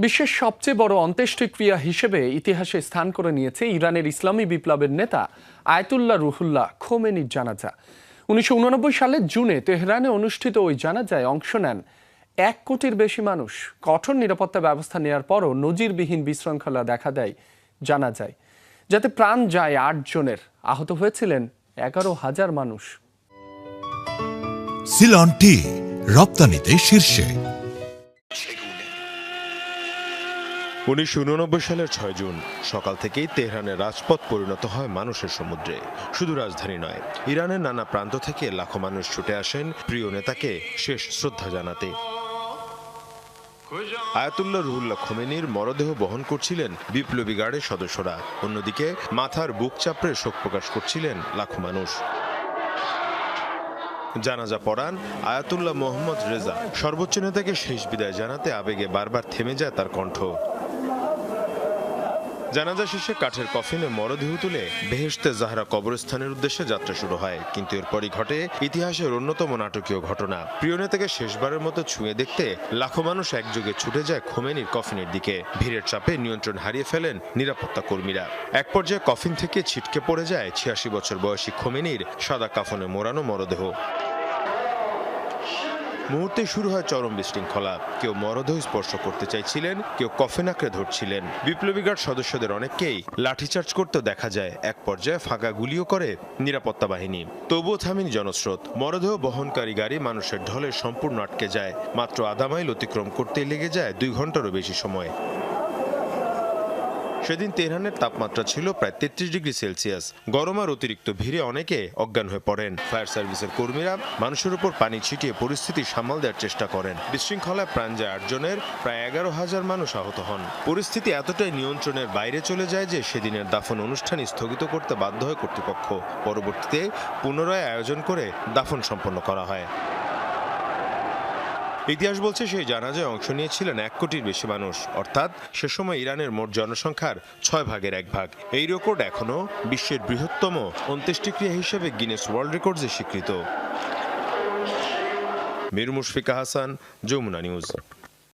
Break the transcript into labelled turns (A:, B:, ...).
A: বিশ্বের সবচেয়ে বড় অন্ত্যেষ্টিক্রিয়া হিসেবে ইতিহাসে স্থান করে নিয়েছে ইরানের ইসলামী বিপ্লবের নেতা আয়াতুল্লাহ রুহুল্লাহ খোমেনির জানাজা। ১৯৮৯ সালের জুনে তেহরানে অনুষ্ঠিত ওই জানাজায় অংশ নেন ১ কোটির বেশি মানুষ। কঠোর নিরাপত্তা ব্যবস্থা নেওয়ার পরও নজিরবিহীন বিশৃঙ্খলা দেখা দেয় জানাজায়, যাতে প্রাণ যায় ৮ জনের। আহত হয়েছিলেন ১১,০০০ মানুষ।
B: সিলন টি রপ্তানিতে শীর্ষে।
C: ১৯৮৯ সালের ৬ জুন সকাল থেকেই তেহরানের রাজপথ পরিণত হয় মানুষের সমুদ্রে। শুধু রাজধানী নয়, ইরানের নানা প্রান্ত থেকে লাখো মানুষ ছুটে আসেন প্রিয় নেতাকে শেষ শ্রদ্ধা জানাতে। আয়াতুল্লাহ রুহুল্লাহ খোমেনির মরদেহ বহন করছিলেন বিপ্লবী গার্ডের সদস্যরা, অন্যদিকে মাথার বুক চাপড়ে শোক প্রকাশ করছিলেন লাখো মানুষ। জানাজা পড়ান আয়াতুল্লাহ মোহাম্মদ রেজা। সর্বোচ্চ নেতাকে শেষ বিদায় জানাতে আবেগে বারবার থেমে যায় তার কণ্ঠ। জানাজা শেষে কাঠের কফিনে মরদেহ তুলে বেহেশতে জাহরা কবরস্থানের উদ্দেশ্যে যাত্রা শুরু হয়। কিন্তু এরপরই ঘটে ইতিহাসের অন্যতম নাটকীয় ঘটনা। প্রিয় নেতাকে শেষবারের মতো ছুঁয়ে দেখতে লাখো মানুষ একযোগে ছুটে যায় খোমেনির কফিনের দিকে। ভিড়ের চাপে নিয়ন্ত্রণ হারিয়ে ফেলেন নিরাপত্তা কর্মীরা। এক পর্যায়ে কফিন থেকে ছিটকে পড়ে যায় ৮৬ বছর বয়সী খোমেনির সাদা কাফনে মোড়ানো মরদেহ। মুহূর্তে শুরু হয় চরম বিশৃঙ্খলা। কেউ মরদেহ স্পর্শ করতে চাইছিলেন, কেউ কফিন আঁকড়ে ধরছিলেন। বিপ্লবী গার্ড সদস্যদের অনেককেই লাঠিচার্জ করতে দেখা যায়। এক পর্যায়ে ফাঁকা গুলিও করে নিরাপত্তা বাহিনী। তবুও থামেনি জনস্রোত। মরদেহ বহনকারী গাড়ি মানুষের ঢলে সম্পূর্ণ আটকে যায়। মাত্র আধা মাইল অতিক্রম করতে লেগে যায় ২ ঘন্টারও বেশি সময়। সেদিন তেহরানের তাপমাত্রা ছিল প্রায় ৩৩ ডিগ্রি সেলসিয়াস। গরম আর অতিরিক্ত ভিড়ে অনেকে অজ্ঞান হয়ে পড়েন। ফায়ার সার্ভিসের কর্মীরা মানুষের উপর পানি ছিটিয়ে পরিস্থিতি সামাল দেওয়ার চেষ্টা করেন। বিশৃঙ্খলায় প্রাণ যায় ৮ জনের, প্রায় ১১,০০০ মানুষ আহত হন। পরিস্থিতি এতটাই নিয়ন্ত্রণের বাইরে চলে যায় যে সেদিনের দাফন অনুষ্ঠান স্থগিত করতে বাধ্য হয় কর্তৃপক্ষ। পরবর্তীতে পুনরায় আয়োজন করে দাফন সম্পন্ন করা হয়। ইতিহাস বলছে সেই জানাজায় অংশ নিয়েছিলেন ১ কোটির বেশি মানুষ, অর্থাৎ সে সময় ইরানের মোট জনসংখ্যার ৬ ভাগের ১ ভাগ। এই রেকর্ড এখনও বিশ্বের বৃহত্তম অন্ত্যেষ্টিক্রিয়া হিসেবে গিনেস ওয়ার্ল্ড রেকর্ডসে স্বীকৃত। মীর মুশফিকা হাসান, যমুনা নিউজ।